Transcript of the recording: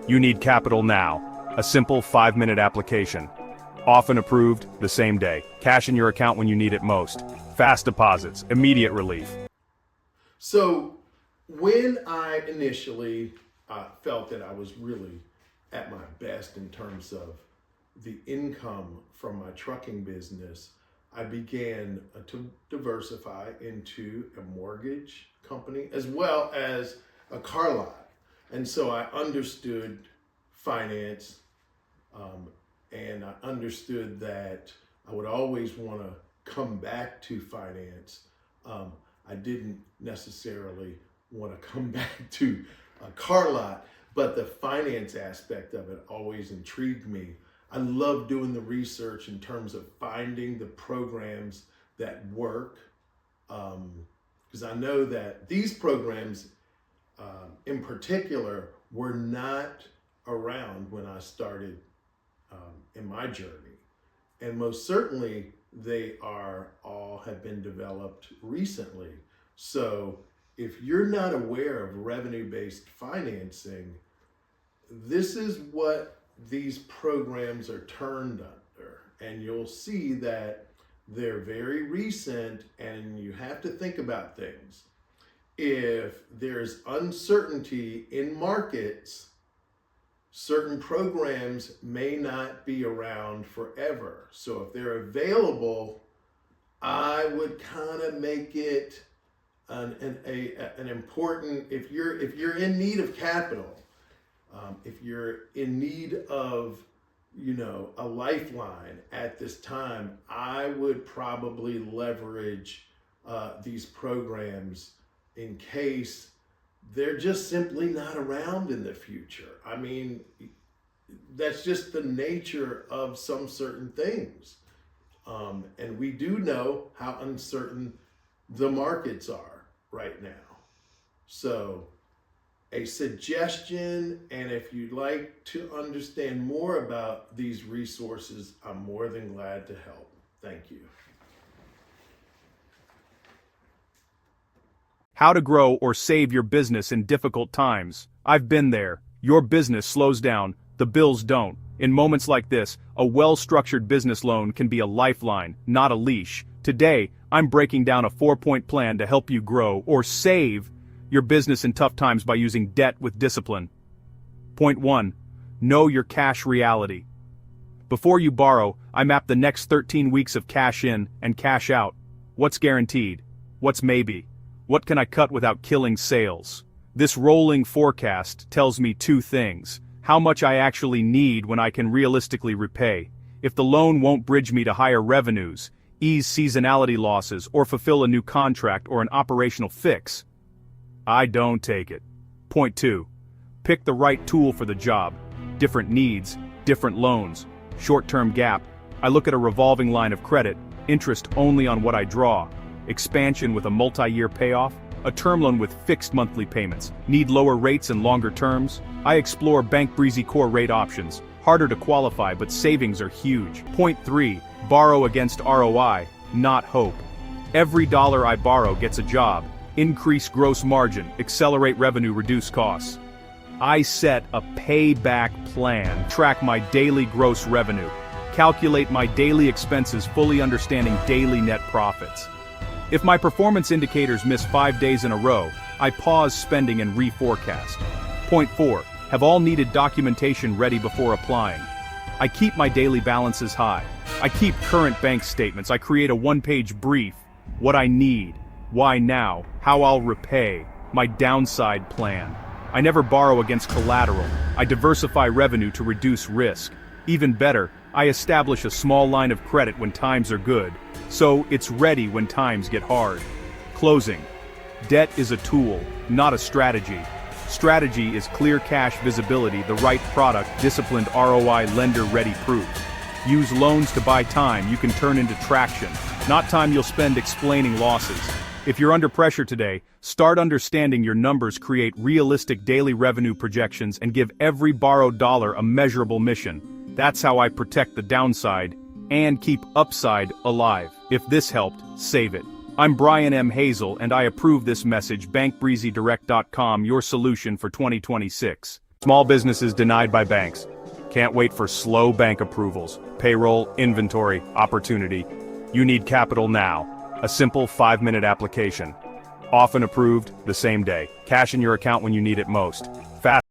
You need capital now. A simple 5-minute application. Often approved the same day. Cash in your account when you need it most. Fast deposits, immediate relief. So when I initially felt that I was really at my best in terms of the income from my trucking business, I began to diversify into a mortgage company as well as a car lot. And so I understood finance, and I understood that I would always want to come back to finance. I didn't necessarily want to come back to a car lot, but the finance aspect of it always intrigued me. I love doing the research in terms of finding the programs that work, because I know that these programs in particular were not around when I started in my journey. And most certainly they have been developed recently. So if you're not aware of revenue-based financing, this is what these programs are turned under. And you'll see that they're very recent, and you have to think about things. If there's uncertainty in markets, certain programs may not be around forever. So if they're available, I would kind of make it an important, if you're in need of capital, if you're in need of, a lifeline at this time, I would probably leverage these programs in case they're just simply not around in the future. I mean, that's just the nature of some certain things. And we do know how uncertain the markets are right now. So a suggestion, and if you'd like to understand more about these resources, I'm more than glad to help. Thank you. How to grow or save your business in difficult times. I've been there. Your business slows down, the bills don't. In moments like this, a well-structured business loan can be a lifeline, not a leash. Today, I'm breaking down a 4-point plan to help you grow or save your business in tough times by using debt with discipline. Point 1. Know your cash reality. Before you borrow, I map the next 13 weeks of cash in and cash out. What's guaranteed? What's maybe? What can I cut without killing sales? This rolling forecast tells me 2 things. How much I actually need when I can realistically repay. If the loan won't bridge me to higher revenues, ease seasonality losses, or fulfill a new contract or an operational fix, I don't take it. Point 2. Pick the right tool for the job. Different needs, different loans. Short-term gap. I look at a revolving line of credit, interest only on what I draw. Expansion with a multi-year payoff. A term loan with fixed monthly payments. Need lower rates and longer terms. I explore Bank Breezy Core rate options. Harder to qualify, but savings are huge. Point 3. Borrow against ROI, not hope. Every dollar I borrow gets a job. Increase gross margin, accelerate revenue, reduce costs. I set a payback plan, track my daily gross revenue, calculate my daily expenses, fully understanding daily net profits. If my performance indicators miss 5 days in a row, I pause spending and reforecast. Point 4. Have all needed documentation ready before applying. I keep my daily balances high. I keep current bank statements. I create a 1-page brief. What I need. Why now, how I'll repay, my downside plan. I never borrow against collateral. I diversify revenue to reduce risk. Even better, I establish a small line of credit when times are good, so it's ready when times get hard. Closing. Debt is a tool, not a strategy. Strategy is clear cash visibility, the right product, disciplined ROI, lender-ready proof. Use loans to buy time you can turn into traction, not time you'll spend explaining losses. If you're under pressure today, start understanding your numbers, create realistic daily revenue projections, and give every borrowed dollar a measurable mission. That's how I protect the downside and keep upside alive. If this helped, save it. I'm Brian M. Hazel, and I approve this message. BankBreezyDirect.com, your solution for 2026. Small businesses denied by banks. Can't wait for slow bank approvals, payroll, inventory, opportunity. You need capital now. A simple 5-minute application. Often approved the same day. Cash in your account when you need it most. Fast.